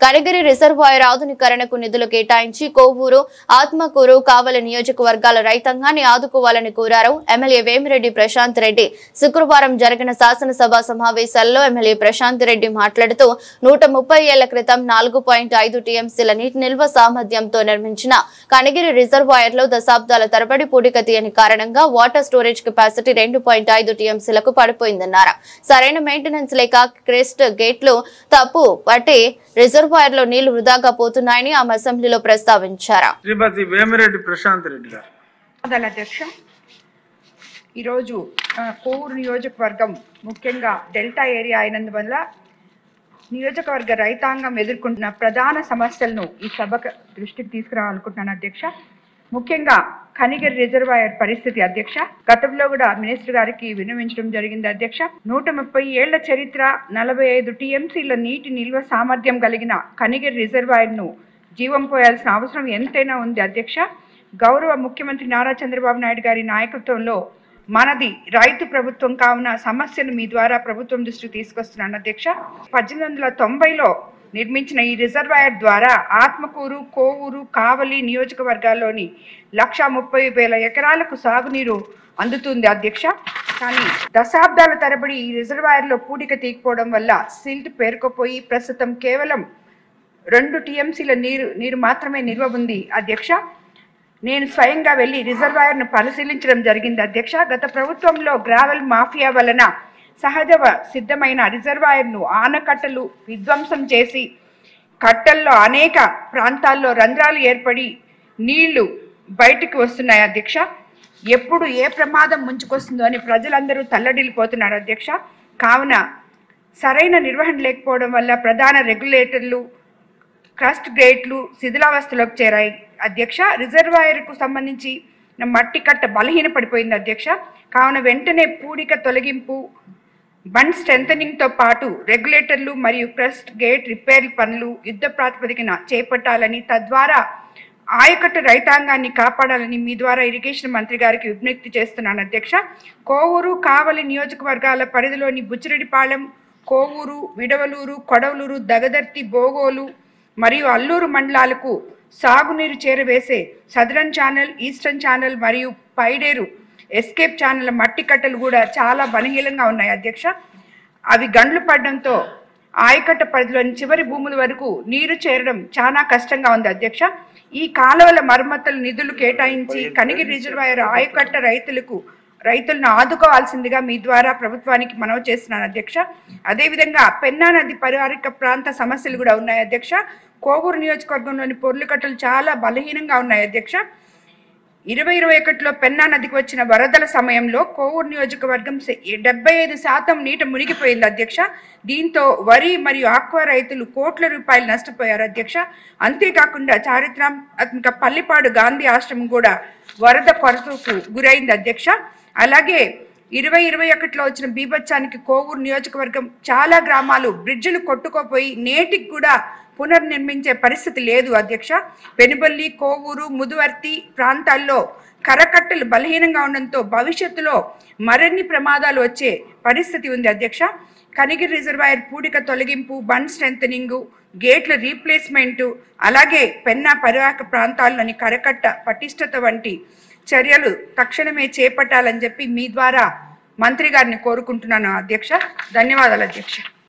Kanigiri reservoir ఆధునీకరణకు నిధులు కేటాయించి కోవూరు, ఆత్మకూరు, కావలి నియోజకవర్గాల రైతాంగాన్ని ఆదుకోవాలని కోరారు ఎమ్మెల్యే వేమిరెడ్డి ప్రశాంత్ రెడ్డి. శుక్రవారం జరిగిన శాసనసభ సమావేశాల్లో ఎమ్మెల్యే ప్రశాంత్ రెడ్డి మాట్లాడుతూ 130 ఏళ్ల క్రితం 4.5 టీఎంసీల నీటి నిల్వ సామర్థ్యంతో నిర్మించిన కనిగిరి రిజర్వాయర్ లో దశాబ్దాల తరబడి పూడిక తీయని కారణంగా వాటర్ స్టోరేజ్ కెపాసిటీ 2.5 టీఎంసీలకు పడిపోయిందన్నారు. సరైన మెయింటెనెన్స్ లేక క్రెస్ట్ గేట్లు తప్పు పట్టి రిజర్వాయర్ లో నీళ్లు వృధాగా పోతున్నాయని ఆమె అసెంబ్లీలో ప్రస్తావించారు. శ్రీమతి వేమిరెడ్డి ప్రశాంత్ రెడ్డి గారు. అధ్యక్ష, ఈరోజు కోవూరు నియోజకవర్గం ముఖ్యంగా డెల్టా ఏరియా అయినందువల్ల నియోజకవర్గ రైతాంగం ఎదుర్కొంటున్న ప్రధాన సమస్యలను ఈ సభ దృష్టికి తీసుకురావాలనుకుంటున్నాను అధ్యక్ష. ముఖ్యంగా కనిగిరి రిజర్వాయర్ పరిస్థితి అధ్యక్ష. గతంలో కూడా మినిస్టర్ గారికి విన్నవించడం జరిగింది అధ్యక్ష. 130 ఏళ్ల చరిత్ర, 45 టీఎంసీల నీటి నిల్వ సామర్థ్యం కలిగిన కనిగిరి రిజర్వాయర్ ను జీవం పోయాల్సిన అవసరం ఎంతైనా ఉంది అధ్యక్ష. గౌరవ ముఖ్యమంత్రి నారా చంద్రబాబు నాయుడు గారి నాయకత్వంలో మనది రైతు ప్రభుత్వం కావున సమస్యను మీ ద్వారా ప్రభుత్వం దృష్టికి తీసుకొస్తున్నాను అధ్యక్ష. 1890లో నిర్మించిన ఈ రిజర్వాయర్ ద్వారా ఆత్మకూరు, కోవూరు, కావలి నియోజకవర్గాల్లోని 130,000 ఎకరాలకు సాగునీరు అందుతుంది అధ్యక్ష. కానీ దశాబ్దాల తరబడి ఈ రిజర్వాయర్లో పూడిక తీయకపోవడం వల్ల సిల్ట్ పేరుకుపోయి ప్రస్తుతం కేవలం 2 టీఎంసీల నీరు మాత్రమే నిల్వ ఉంది అధ్యక్ష. నేను స్వయంగా వెళ్లి రిజర్వాయర్ను పరిశీలించడం జరిగింది అధ్యక్ష. గత ప్రభుత్వంలో గ్రావెల్ మాఫియా వలన సహజ సిద్ధమైన రిజర్వాయర్ను ఆనకట్టలు విధ్వంసం చేసి కట్టల్లో అనేక ప్రాంతాల్లో రంధ్రాలు ఏర్పడి నీళ్లు బయటికి వస్తున్నాయి అధ్యక్ష. ఎప్పుడు ఏ ప్రమాదం ముంచుకొస్తుందో అని ప్రజలందరూ తల్లడిల్లిపోతున్నారు అధ్యక్ష. కావున సరైన నిర్వహణ లేకపోవడం వల్ల ప్రధాన రెగ్యులేటర్లు, క్రస్ట్ గేట్లు శిథిలావస్థలోకి చేరాయి అధ్యక్ష. రిజర్వాయర్కు సంబంధించి మట్టి కట్ట బలహీన పడిపోయింది అధ్యక్ష. కావున వెంటనే పూడిక తొలగింపు, బండ్ స్ట్రెంథనింగ్తో పాటు రెగ్యులేటర్లు మరియు క్రస్ట్ గేట్ రిపేర్ పనులు యుద్ధ ప్రాతిపదికన చేపట్టాలని, తద్వారా ఆయకట్టు రైతాంగాన్ని కాపాడాలని మీ ద్వారా ఇరిగేషన్ మంత్రి గారికి విజ్ఞప్తి చేస్తున్నాను అధ్యక్ష. కోవూరు, కావలి నియోజకవర్గాల పరిధిలోని బుచ్చిరెడ్డిపాళెం, కోవూరు, విడవలూరు, కొడవలూరు, దగదర్తి, బోగోలు మరియు అల్లూరు మండలాలకు సాగునీరు చేరవేసే సదరన్ ఛానల్, ఈస్టర్న్ ఛానల్ మరియు పైడేరు ఎస్కేప్ ఛానల్ మట్టి కట్టలు కూడా చాలా బలహీనంగా ఉన్నాయి అధ్యక్ష. అవి గండ్లు పడడంతో ఆయకట్ట పరిధిలోని చివరి భూముల వరకు నీరు చేరడం చాలా కష్టంగా ఉంది అధ్యక్ష. ఈ కాలువల మరమ్మతులు నిధులు కేటాయించి కనిగిరి రిజర్వాయర్ ఆయకట్ట రైతులను ఆదుకోవాల్సిందిగా మీ ద్వారా ప్రభుత్వానికి మనవి చేస్తున్నాను అధ్యక్ష. అదేవిధంగా పెన్నా నది పరివారిక ప్రాంత సమస్యలు కూడా ఉన్నాయి అధ్యక్ష. కోవూరు నియోజకవర్గంలోని పొర్లుకట్టలు చాలా బలహీనంగా ఉన్నాయి అధ్యక్ష. 2021లో పెన్నా నదికి వచ్చిన వరదల సమయంలో కోవూరు నియోజకవర్గం 75% నీట మునిగిపోయింది అధ్యక్ష. దీంతో వరి మరియు ఆక్వా రైతులు కోట్ల రూపాయలు నష్టపోయారు అధ్యక్ష. అంతేకాకుండా చారిత్రాత్మక పల్లిపాడు గాంధీ ఆశ్రమం కూడా వరద కొరతకు గురైంది అధ్యక్ష. అలాగే 2021లో వచ్చిన బీభత్సానికి కోవూరు నియోజకవర్గం చాలా గ్రామాలు బ్రిడ్జిలు కొట్టుకోపోయి నేటికి కూడా పునర్నిర్మించే పరిస్థితి లేదు అధ్యక్ష. పెనుబల్లి, కోవూరు, ముదువర్తి ప్రాంతాల్లో కరకట్టలు బలహీనంగా ఉండడంతో భవిష్యత్తులో మరిన్ని ప్రమాదాలు వచ్చే పరిస్థితి ఉంది అధ్యక్ష. కనిగిరి రిజర్వాయర్ పూడిక తొలగింపు, బండ్ స్ట్రెంథనింగ్, గేట్ల రీప్లేస్మెంటు, అలాగే పెన్నా పరివాహక ప్రాంతాల్లోని కరకట్ట పటిష్టత వంటి చర్యలు తక్షణమే చేపట్టాలని చెప్పి మీ ద్వారా మంత్రి గారిని కోరుకుంటున్నాను అధ్యక్ష. ధన్యవాదాలు అధ్యక్ష.